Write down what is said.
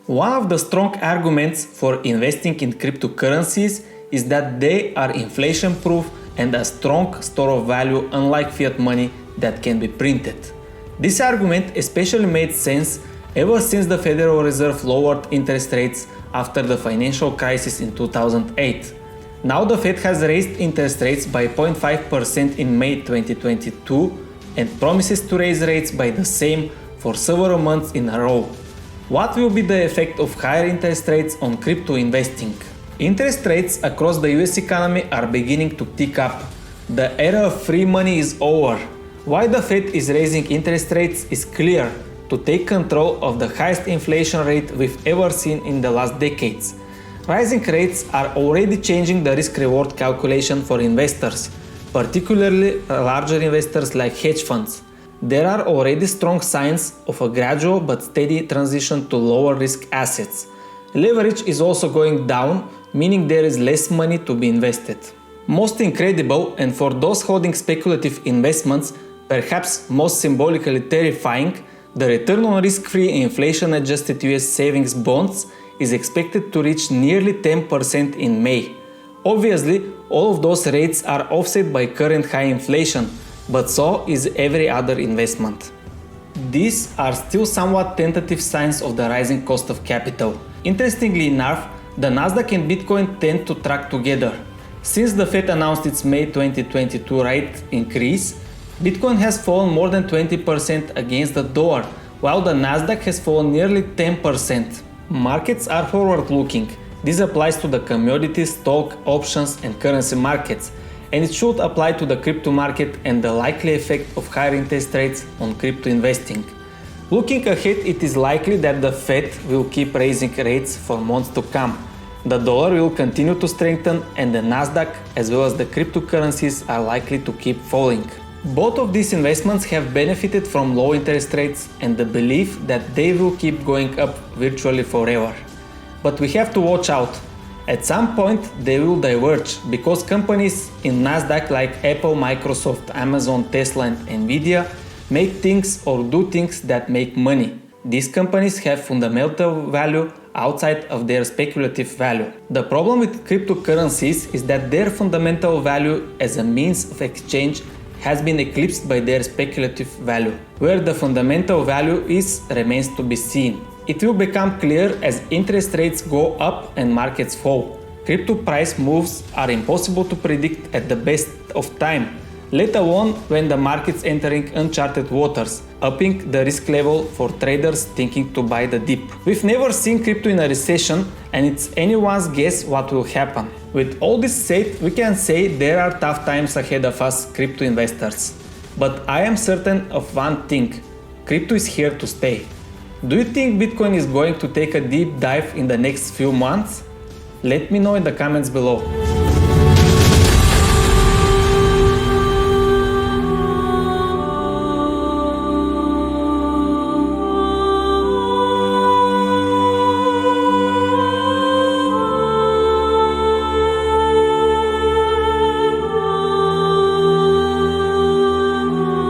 One of the strong arguments for investing in cryptocurrencies is that they are inflation-proof and a strong store of value, unlike fiat money that can be printed. This argument especially made sense ever since the Federal Reserve lowered interest rates after the financial crisis in 2008. Now the Fed has raised interest rates by 0.5% in May 2022 and promises to raise rates by the same for several months in a row. What will be the effect of higher interest rates on crypto investing? Interest rates across the US economy are beginning to tick up. The era of free money is over. Why the Fed is raising interest rates is clear: to take control of the highest inflation rate we've ever seen in the last decades. Rising rates are already changing the risk-reward calculation for investors, particularly larger investors like hedge funds. There are already strong signs of a gradual but steady transition to lower risk assets. Leverage is also going down, meaning there is less money to be invested. Most incredible, and for those holding speculative investments, perhaps most symbolically terrifying, the return on risk-free inflation-adjusted US savings bonds is expected to reach nearly 10% in May. Obviously, all of those rates are offset by current high inflation, but so is every other investment. These are still somewhat tentative signs of the rising cost of capital. Interestingly enough, the Nasdaq and Bitcoin tend to track together. Since the Fed announced its May 2022 rate increase, Bitcoin has fallen more than 20% against the dollar, while the Nasdaq has fallen nearly 10%. Markets are forward-looking. This applies to the commodities, stock, options and currency markets, and it should apply to the crypto market and the likely effect of higher interest rates on crypto investing. Looking ahead, it is likely that the Fed will keep raising rates for months to come. The dollar will continue to strengthen and the Nasdaq as well as the cryptocurrencies are likely to keep falling. Both of these investments have benefited from low interest rates and the belief that they will keep going up virtually forever. But we have to watch out. At some point they will diverge because companies in Nasdaq like Apple, Microsoft, Amazon, Tesla and Nvidia make things or do things that make money. These companies have fundamental value outside of their speculative value. The problem with cryptocurrencies is that their fundamental value as a means of exchange has been eclipsed by their speculative value. Where the fundamental value is remains to be seen. It will become clear as interest rates go up and markets fall. Crypto price moves are impossible to predict at the best of time, let alone when the market's entering uncharted waters, upping the risk level for traders thinking to buy the dip. We've never seen crypto in a recession and it's anyone's guess what will happen. With all this said, we can say there are tough times ahead of us crypto investors. But I am certain of one thing: crypto is here to stay. Do you think Bitcoin is going to take a deep dive in the next few months? Let me know in the comments below.